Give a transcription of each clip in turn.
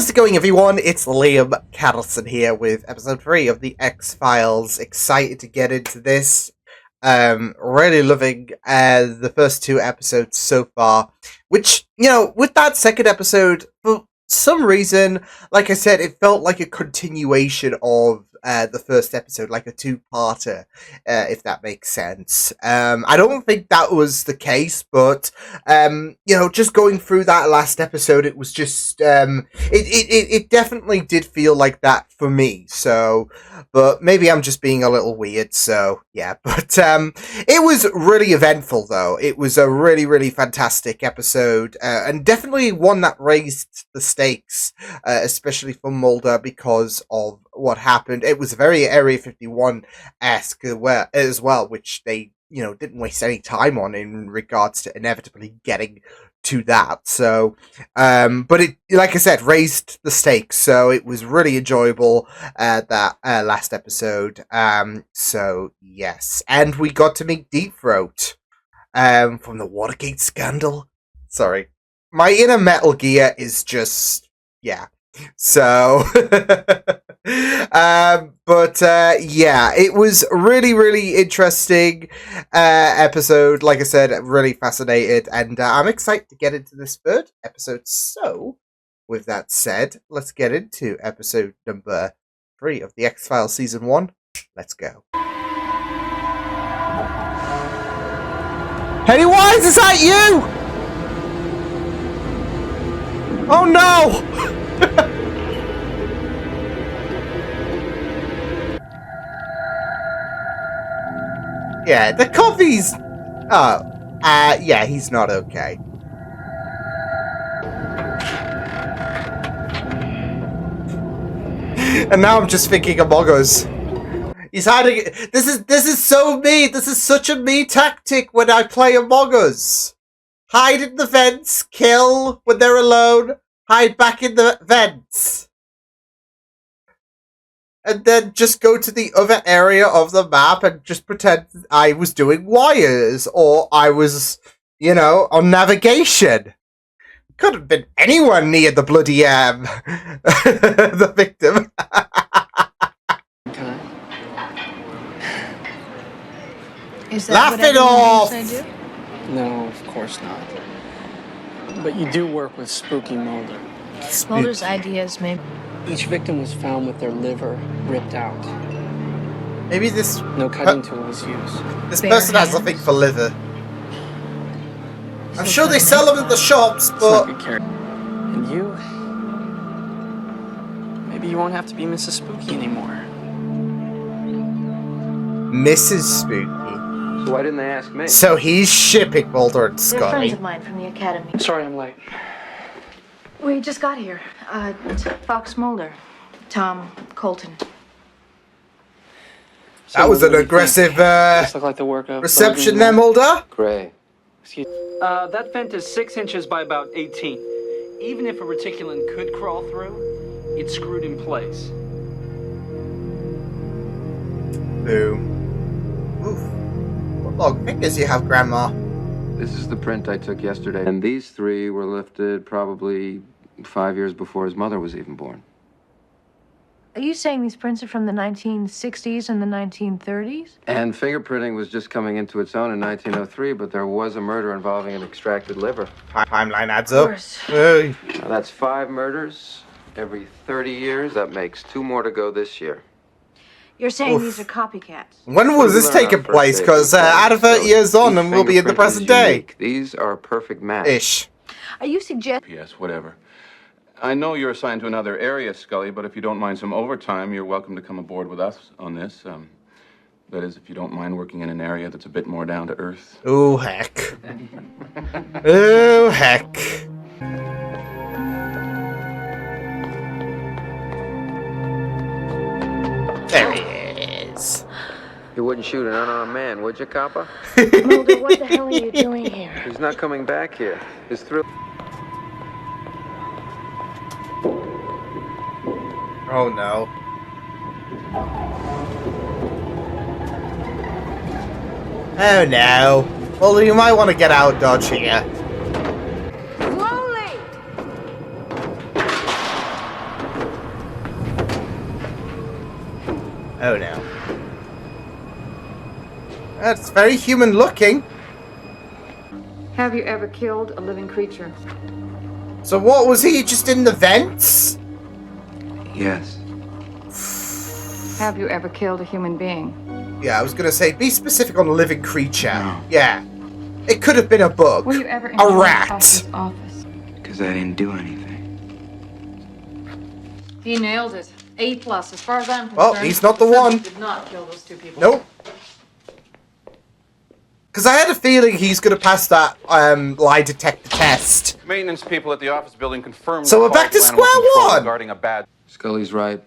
How's it going, everyone? It's Liam Catterson here with episode 3 of the X-Files. Excited to get into this. Really loving the first 2 episodes so far. Which, you know, with that second episode, for some reason, like I said, it felt like a continuation of the first episode, like a two-parter, if that makes sense. I don't think that was the case, but you know, just going through that last episode, it was just it definitely did feel like that for me. So, but maybe I'm just being a little weird. So yeah, but it was really eventful, though. It was a really fantastic episode, and definitely one that raised the stakes, especially for Mulder because of what happened. It was very Area 51-esque as well, which they, you know, didn't waste any time on in regards to inevitably getting to that. So, but it, like I said, raised the stakes. So it was really enjoyable, that last episode. So yes, and we got to meet Deep Throat, from the Watergate scandal. Sorry, my inner Metal Gear is just, yeah. So, but yeah, it was really interesting episode. Like I said, really fascinated, and I'm excited to get into this third episode. So, with that said, let's get into episode number 3 of the X-Files season 1. Let's go. Pennywise, is that you? Oh no! Yeah, the coffee's... Oh, yeah, he's not okay. And now I'm just thinking Among Us. He's hiding... This is so me! This is such a me tactic when I play Among Us. Hide in the vents, kill when they're alone, hide back in the vents. And then just go to the other area of the map and just pretend I was doing wires, or I was, you know, on navigation. Could have been anyone near the bloody, the victim. Is that Laugh it off! I do? No, of course not. But you do work with Spooky Mulder. Mulder's ideas, maybe. Each victim was found with their liver ripped out. Maybe this... No cutting tool was used. This Bare person has a hands. thing for liver. I'm sure they sell them at the shops, but... And you... Maybe you won't have to be Mrs. Spooky anymore. Mrs. Spooky. So why didn't they ask me? So he's shipping Mulder and They're friends Scully. of mine from the academy. Sorry I'm late. We just got here. Fox Mulder, Tom Colton. So That was what an do you aggressive think? This look like the work of reception there, Mulder. Gray. Excuse. That vent is 6 inches by about 18. Even if a reticulin could crawl through, it's screwed in place. Boom. Oof. What long fingers you have, Grandma? This is the print I took yesterday. And these 3 were lifted probably 5 years before his mother was even born. Are you saying these prints are from the 1960s and the 1930s? And fingerprinting was just coming into its own in 1903, but there was a murder involving an extracted liver. Timeline adds Of up. course. Hey. Now that's 5 murders every 30 years. That makes 2 more to go this year. You're saying Oof. these are copycats? When was this taking place? Because out of 30 years on, and we'll be in the present day. These are a perfect match. Ish. Are you suggesting... Yes, whatever. I know you're assigned to another area, Scully, but if you don't mind some overtime, you're welcome to come aboard with us on this. That is, if you don't mind working in an area that's a bit more down to earth. Oh, heck. Oh, heck. There he is. You wouldn't shoot an unarmed man, would you, Coppa? Mulder, what the hell are you doing here? He's not coming back here. His thrill... Oh, no. Oh, no. Well, you might want to get out, Dodge here. Slowly! Oh no. That's very human looking. Have you ever killed a living creature? So what, was he just in the vents? Yes. Have you ever killed a human being? Yeah, I was gonna say, be specific on a living creature. No. Yeah. It could have been a bug. Were you ever in A your rat. office? Because I didn't do anything. He nailed it. A+, as far as I'm concerned. Well, he's not the subject one. Did not kill those two people. Nope. Because I had a feeling he's going to pass that lie detector test. Maintenance people at the office building confirmed. So the we're back call to animal square control one. Regarding a bad. Scully's right.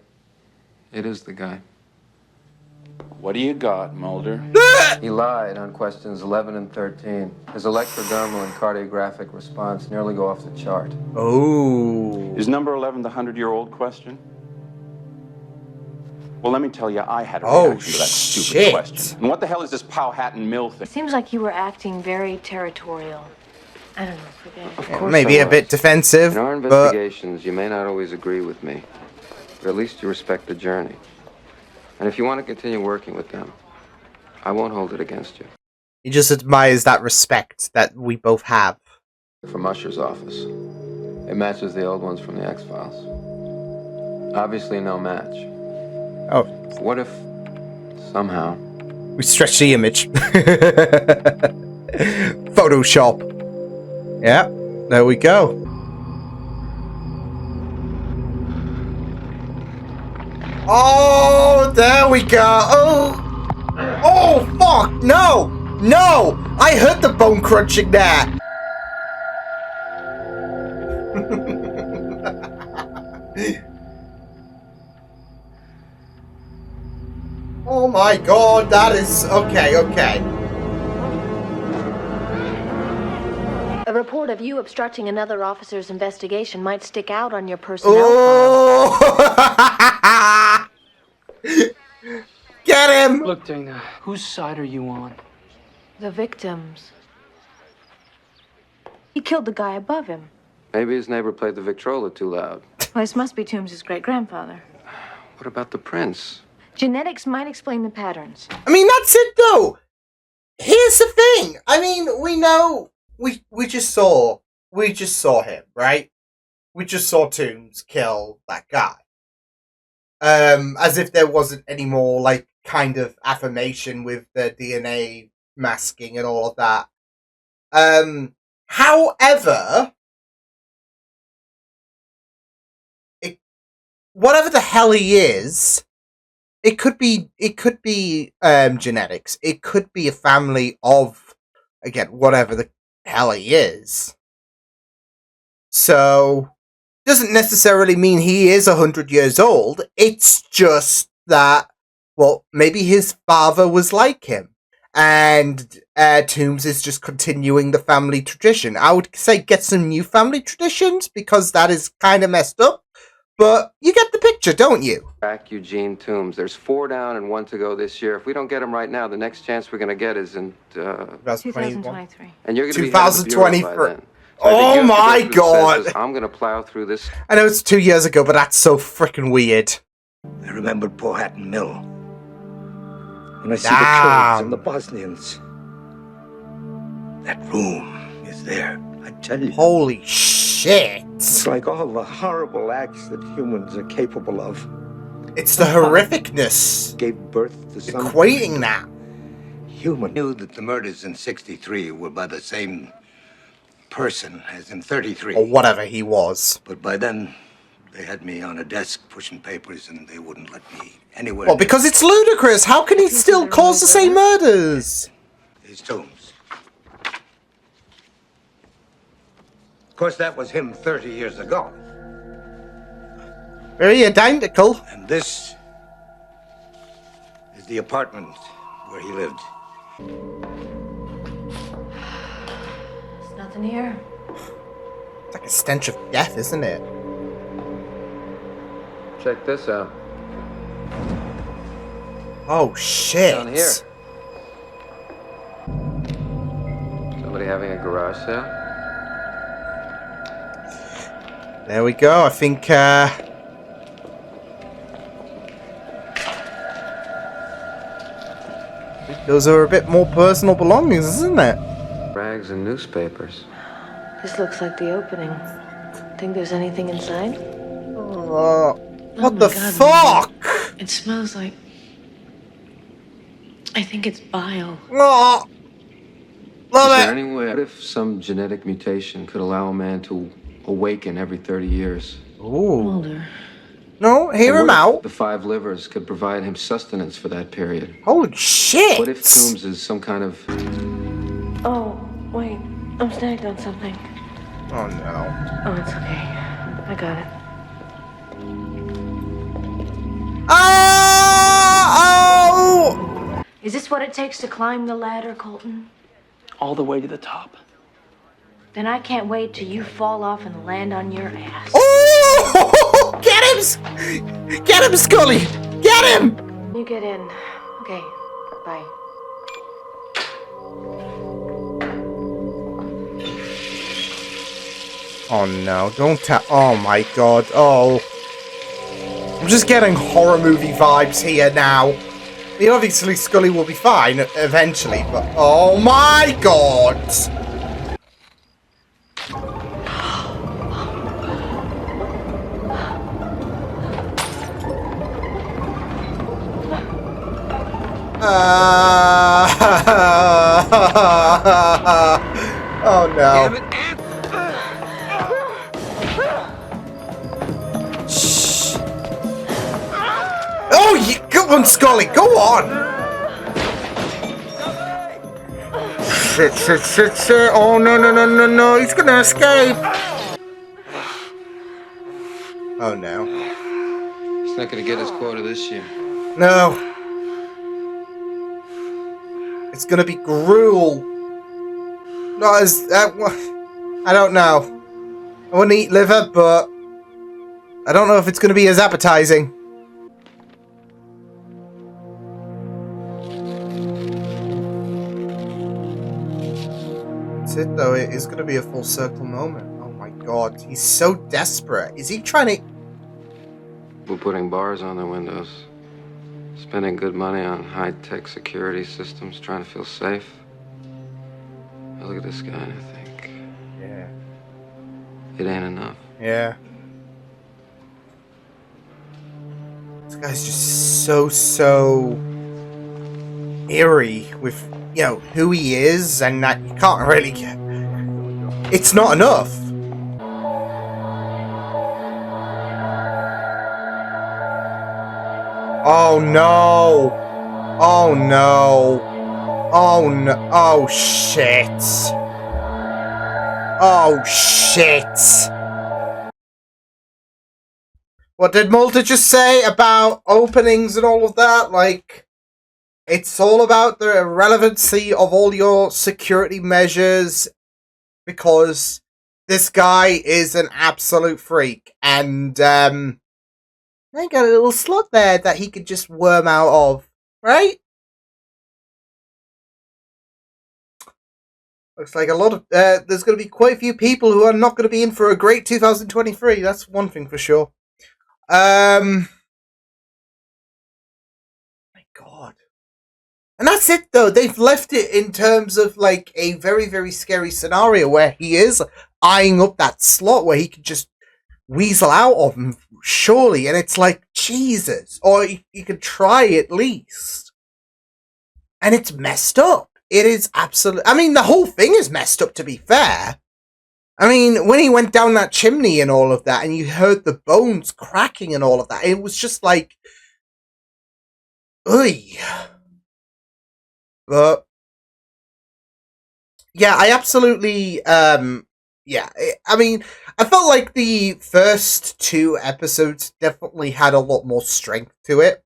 It is the guy. What do you got, Mulder? He lied on questions 11 and 13. His electrodermal and cardiographic response nearly go off the chart. Oh. Is number 11 the 100-year-old question? Well, let me tell you, I had a Oh, reaction to that stupid shit. question. And what the hell is this Powhatan Mill thing? It seems like you were acting very territorial. I don't know, forget it. Of course Maybe I a bit was. defensive, In our but investigations, you may not always agree with me, but at least you respect the journey. And if you want to continue working with them, I won't hold it against you. he just admires that respect that we both have. From Usher's office. It matches the old ones from the X-Files. Obviously no match. Oh, What if, somehow, we stretch the image. Photoshop. Yeah, there we go. Oh, there we go. Oh, fuck. No. No. I heard the bone crunching there. Oh my god, that is... Okay. A report of you obstructing another officer's investigation might stick out on your personnel file. Oh! Get him! Look, Dana, whose side are you on? The victims. He killed the guy above him. maybe his neighbor played the Victrola too loud. Well, this must be Toombs' great-grandfather. What about the prince? Genetics might explain the patterns. I mean, that's it, though. Here's the thing. I mean, we know... We just saw him, right? We just saw Toombs kill that guy. As if there wasn't any more, like, kind of affirmation with the DNA masking and all of that. However, whatever the hell he is, it could be genetics. It could be a family of, again, whatever the hell he is. So, doesn't necessarily mean he is 100 years old. It's just that, well, maybe his father was like him. And Toombs is just continuing the family tradition. I would say get some new family traditions, because that is kind of messed up. But you get the picture, don't you? Back Eugene Toombs. There's 4 down and 1 to go this year. If we don't get him right now, the next chance we're going to get is in... 2023. And you're going to be head of the bureau by 2023. then. So I think Oh you have to my go through the God. census. I'm going to plow through this. I know it's 2 years ago, but that's so freaking weird. I remembered Powhatan Mill. When I see Damn. the Kurds and the Bosnians. That room is there, I tell you. Holy shit. It's like all the horrible acts that humans are capable of. It's the horrificness Gave birth to something equating that. human. Knew that the murders in 63 were by the same person as in 33. Or whatever he was. But by then, they had me on a desk pushing papers and they wouldn't let me anywhere. Well, because it's ludicrous. How can he still cause the same murders? His tombs. Of course, that was him 30 years ago. Very identical. And this is the apartment where he lived. There's nothing here. It's like a stench of death, isn't it? Check this out. Oh, shit. Down here. Somebody having a garage sale? There we go. I think, Those are a bit more personal belongings, isn't it? Rags and newspapers. This looks like the opening. Think there's anything inside? What the fuck? It smells like. I think it's bile. Oh, Is love there it. any way, what if some genetic mutation could allow a man to awaken every 30 years? Ooh. Mulder. No, hear And him what if out. the 5 livers could provide him sustenance for that period? Holy shit. What if Toombs is some kind of... Oh, wait. I'm snagged on something. Oh no. Oh, it's okay. I got it. Oh! Is this what it takes to climb the ladder, Colton? All the way to the top. Then I can't wait till you fall off and land on your ass. Oh! Get him! Get him, Scully! Get him! You get in. Okay, bye. Oh no, don't tell. Oh my god, oh. I'm just getting horror movie vibes here now. I mean, obviously Scully will be fine eventually, but oh my god! Oh no. Shh. Oh, go on, Scully, go on! Shit, shit, shit, shit. Oh, no, no, no, no, no. He's gonna escape. Oh, no. He's not gonna get his quota this year. No. It's gonna be gruel. Not as... I don't know. I wouldn't eat liver, but... I don't know if it's gonna be as appetizing. That's it, though. It is gonna be a full circle moment. Oh my god. He's so desperate. Is he trying to... We're putting bars on their windows. Spending good money on high-tech security systems, trying to feel safe. I look at this guy and I think, Yeah. it ain't enough. Yeah. This guy's just so eerie with, you know, who he is, and that you can't really get... It's not enough. Oh no. Oh no. Oh no. Oh shit. Oh shit. What did Mulder just say about openings and all of that? Like, it's all about the relevancy of all your security measures, because this guy is an absolute freak, and they got a little slot there that he could just worm out of, right? Looks like a lot of there's going to be quite a few people who are not going to be in for a great 2023. That's one thing for sure. My god. And that's it, though. They've left it in terms of, like, a very, very scary scenario where he is eyeing up that slot where he could just weasel out of him, surely. And it's like, Jesus. Or you could try at least. And it's messed up. It is absolutely... I mean, the whole thing is messed up, to be fair. I mean, when he went down that chimney and all of that, and you heard the bones cracking and all of that, it was just like... Ugh. But... yeah, I absolutely... yeah, I mean, I felt like the first 2 episodes definitely had a lot more strength to it.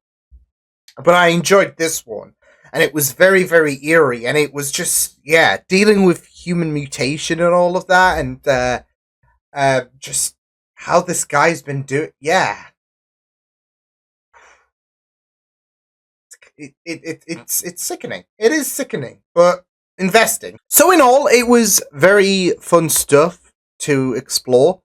But I enjoyed this one. And it was very, very eerie. And it was just, yeah, dealing with human mutation and all of that. And just how this guy's been doing. Yeah. It's sickening. It is sickening. But investing. So in all, it was very fun stuff to explore.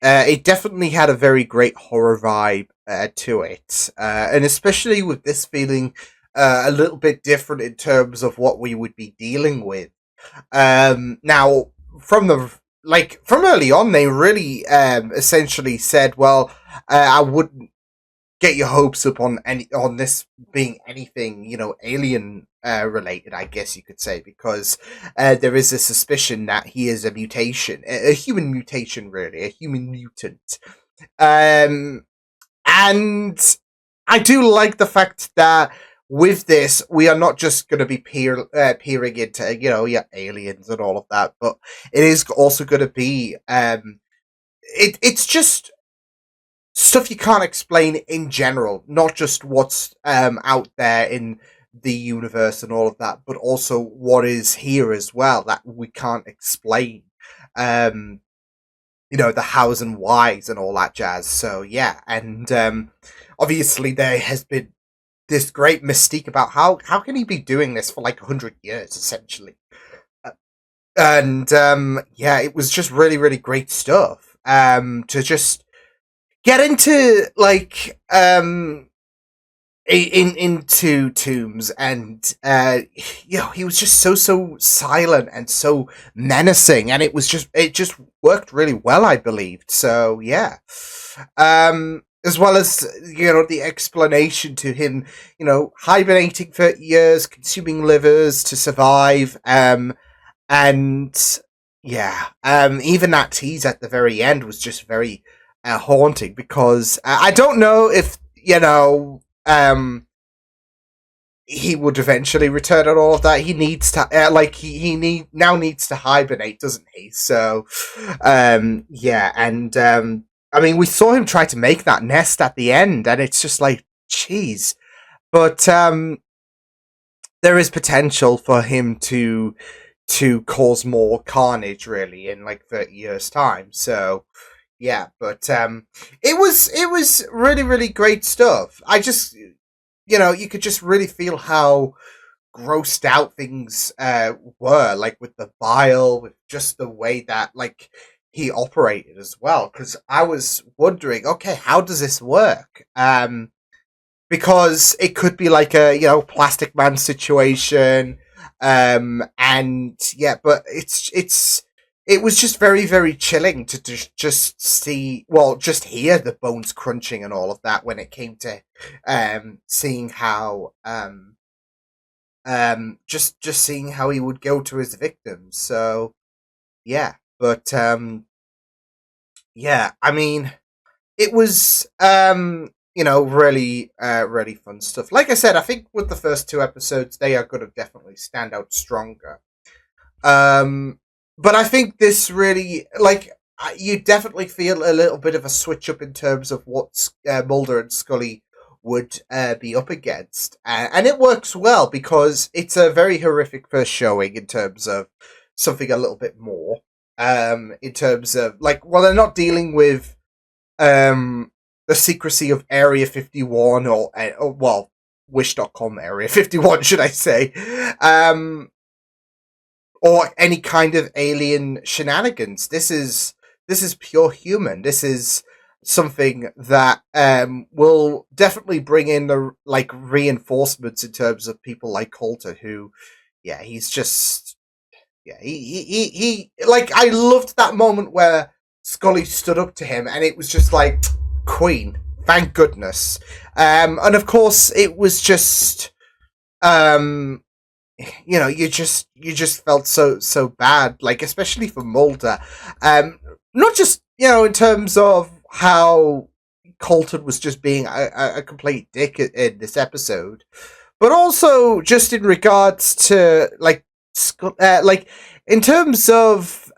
It definitely had a very great horror vibe to it. And especially with this feeling a little bit different in terms of what we would be dealing with. Now, from from early on, they really essentially said, "Well, I wouldn't get your hopes up on this being anything, alien related, I guess you could say, because there is a suspicion that he is a mutation, a human mutation, really, a human mutant." Um, and I do like the fact that with this, we are not just going to be peering into, aliens and all of that, but it is also going to be, it's just stuff you can't explain in general, not just what's out there in the universe and all of that, but also what is here as well that we can't explain. Um, the hows and whys and all that jazz. So yeah, and obviously there has been this great mystique about how can he be doing this for like 100 years essentially, and yeah, it was just really really great stuff. To just get into into Tombs, and he was just so silent and so menacing, and it just worked really well, I believed. So yeah, as well as the explanation to him, hibernating for years, consuming livers to survive, and yeah, even that tease at the very end was just very haunting, because I don't know if he would eventually return and all of that. He needs to now needs to hibernate, doesn't he? So yeah, and I mean, we saw him try to make that nest at the end, and it's just like, jeez. But there is potential for him to cause more carnage, really, in like 30 years time. So yeah, but it was really really great stuff. I just you could just really feel how grossed out things were, like with the bile, with just the way that he operated as well. Because I was wondering, okay, how does this work? Because it could be like a Plastic Man situation, and yeah, but it was just very very chilling to just see, well, just hear the bones crunching and all of that when it came to seeing how just seeing how he would go to his victims. So yeah, but yeah, I mean, it was really really fun stuff. Like I said, I think with the first two episodes, they are going to definitely stand out stronger. But I think this really, you definitely feel a little bit of a switch up in terms of what Mulder and Scully would be up against, and it works well because it's a very horrific first showing in terms of something a little bit more. In terms of they're not dealing with the secrecy of Area 51 or well, Wish.com Area 51, should I say, or any kind of alien shenanigans. This is pure human. This is something that will definitely bring in the reinforcements in terms of people like Coulter, who, yeah, he's just, yeah, he I loved that moment where Scully stood up to him, and it was just like, Queen, thank goodness. And of course, it was just, you just felt so bad, especially for Mulder. Not just in terms of how Colton was just being a complete dick in this episode, but also just in regards to in terms of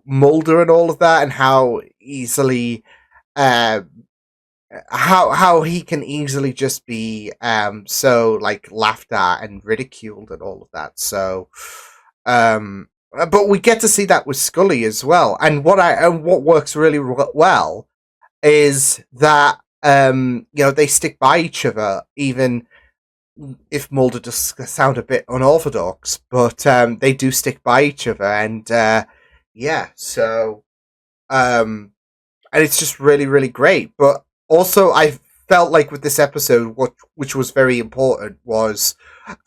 Mulder and all of that, and how easily how he can easily just be so laughed at and ridiculed and all of that. So but we get to see that with Scully as well, and what works really well is that they stick by each other, even if Mulder does sound a bit unorthodox, but they do stick by each other, and yeah, so and it's just really really great. But also, I felt like with this episode, which was very important, was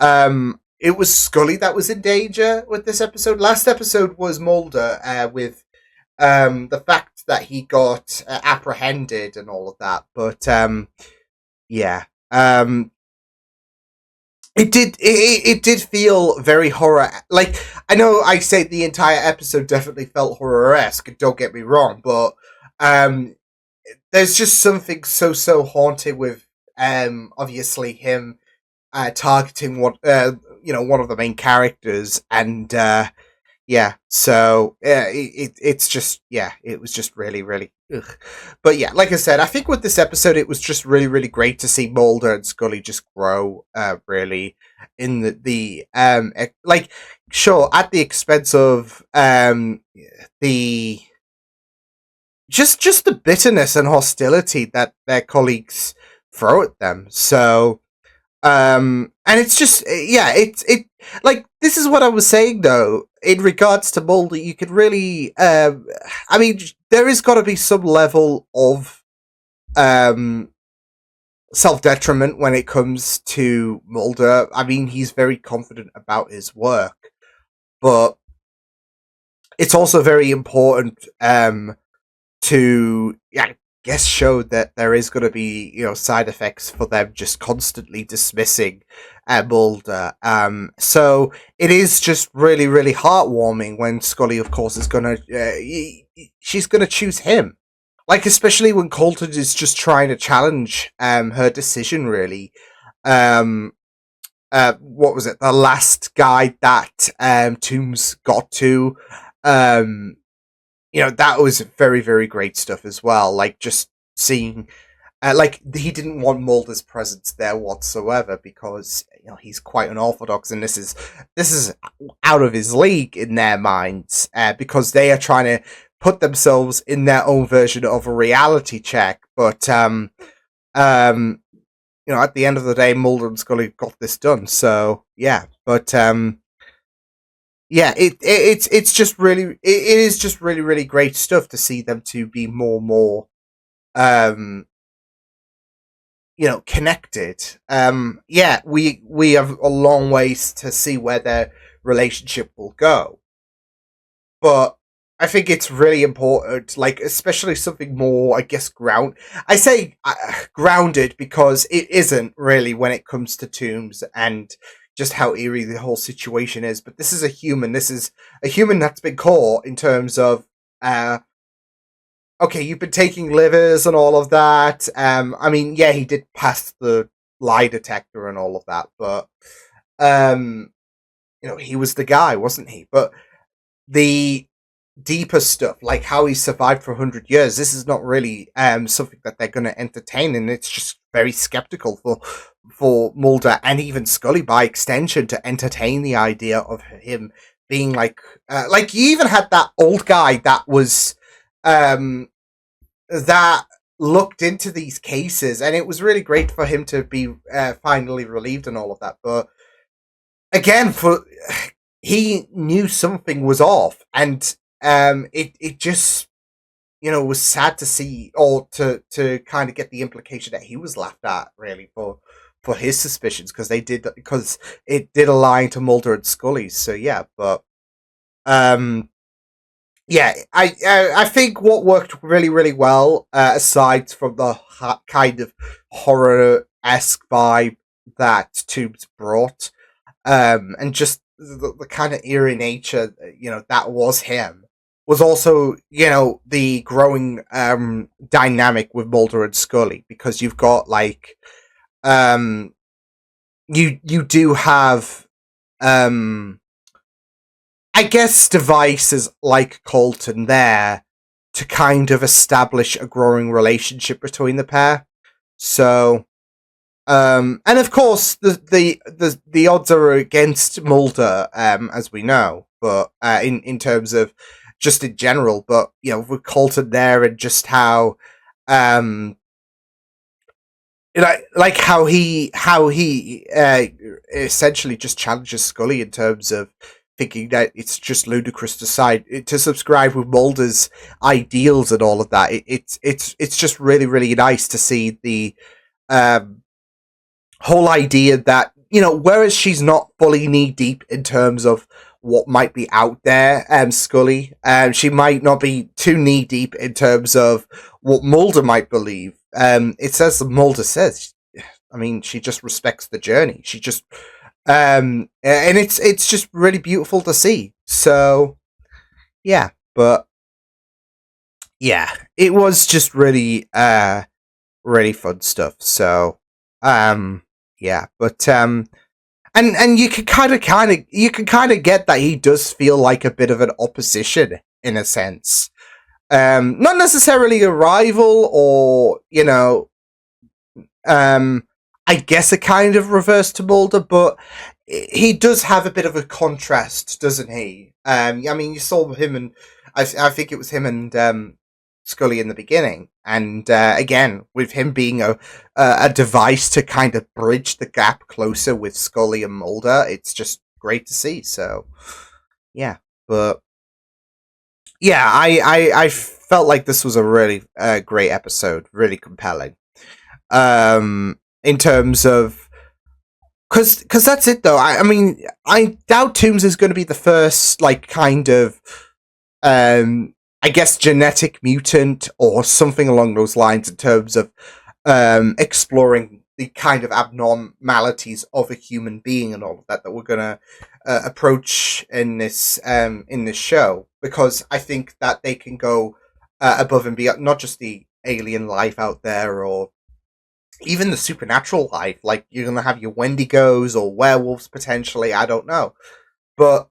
it was Scully that was in danger with this episode. Last episode was Mulder with the fact that he got apprehended and all of that. But yeah, it did feel very horror. Like, I know I say the entire episode definitely felt horror-esque. Don't get me wrong, but there's just something so haunting with obviously him targeting one of the main characters, and yeah, so it's just, yeah, it was just really ugh. But yeah, like I said, I think with this episode it was just really great to see Mulder and Scully just grow really in the like, sure, at the expense of the just the bitterness and hostility that their colleagues throw at them. So and it's just, yeah, it like, this is what I was saying though in regards to Mulder. You could really I mean, there is got to be some level of self-detriment when it comes to Mulder. I mean, he's very confident about his work, but it's also very important to, yeah, I guess, show that there is going to be, side effects for them just constantly dismissing Mulder. So it is just really heartwarming when Scully, of course, is gonna she's gonna choose him. Like, especially when Colton is just trying to challenge her decision, really. What was it? The last guy that Toombs got to. That was very great stuff as well. Like, just seeing, like, he didn't want Mulder's presence there whatsoever because he's quite unorthodox, and this is out of his league in their minds, because they are trying to put themselves in their own version of a reality check. But at the end of the day, Mulder and Scully got this done. So yeah, but yeah, it's just really, it is just really great stuff to see them to be more and more connected. Yeah, we have a long ways to see where their relationship will go, but I think it's really important, like, especially something more, I guess, I say grounded because it isn't really when it comes to Toombs and just how eerie the whole situation is. But this is a human. This is a human that's been caught in terms of, okay, you've been taking livers and all of that. I mean, yeah, he did pass the lie detector and all of that, but he was the guy, wasn't he? But the deeper stuff, like how he survived for 100 years, this is not really something that they're going to entertain, and it's just very skeptical for Mulder and even Scully by extension to entertain the idea of him being like you even had that old guy that was that looked into these cases, and it was really great for him to be finally relieved and all of that. But again, he knew something was off, and it just was sad to see, or to kind of get the implication that he was laughed at, really, for his suspicions, because it did align to Mulder and Scully. So yeah, but yeah, I think what worked really well, aside from the kind of horror-esque vibe that Tubes brought, and just the kind of eerie nature, that was him, was also, the growing dynamic with Mulder and Scully, because you've got, like, you do have, I guess, devices like Colton there to kind of establish a growing relationship between the pair. So, and of course, the odds are against Mulder, as we know, but in terms of just in general, but with Colton there, and just how like how he essentially just challenges Scully in terms of thinking that it's just ludicrous to subscribe with Mulder's ideals and all of that. It's just really nice to see the whole idea that, you know, whereas she's not fully knee deep in terms of what might be out there, Scully, she might not be too knee deep in terms of what Mulder might believe. It says Mulder says, I mean, she just respects the journey. She just, and it's just really beautiful to see. So, yeah, but yeah, it was just really, really fun stuff. So, yeah, but and you can kind of get that he does feel like a bit of an opposition in a sense. Not necessarily a rival, or, you know, I guess a kind of reverse to Mulder, but he does have a bit of a contrast, doesn't he? I mean, you saw him and I think it was him and Scully in the beginning, and again with him being a device to kind of bridge the gap closer with Scully and Mulder. It's just great to see. So yeah, but yeah, I felt like this was a really great episode, really compelling. In terms of, because that's it though. I mean, I doubt Toombs is going to be the first, like, kind of I guess genetic mutant or something along those lines in terms of exploring the kind of abnormalities of a human being and all of that we're gonna approach in this show, because I think that they can go above and beyond, not just the alien life out there or even the supernatural life. Like, you're gonna have your Wendigos or werewolves potentially. I don't know, but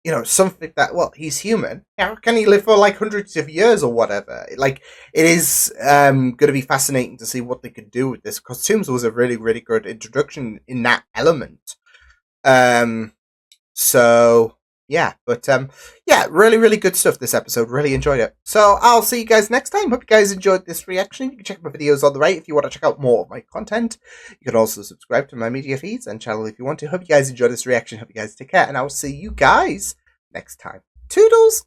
you know, something that, well, he's human. How can he live for like hundreds of years or whatever? Like, it is going to be fascinating to see what they could do with this, because Toombs was a really, really good introduction in that element. So yeah, but yeah, really, really good stuff this episode. Really enjoyed it. So I'll see you guys next time. Hope you guys enjoyed this reaction. You can check my videos on the right if you want to check out more of my content. You can also subscribe to my media feeds and channel if you want to. Hope you guys enjoyed this reaction. Hope you guys take care, and I will see you guys next time. Toodles!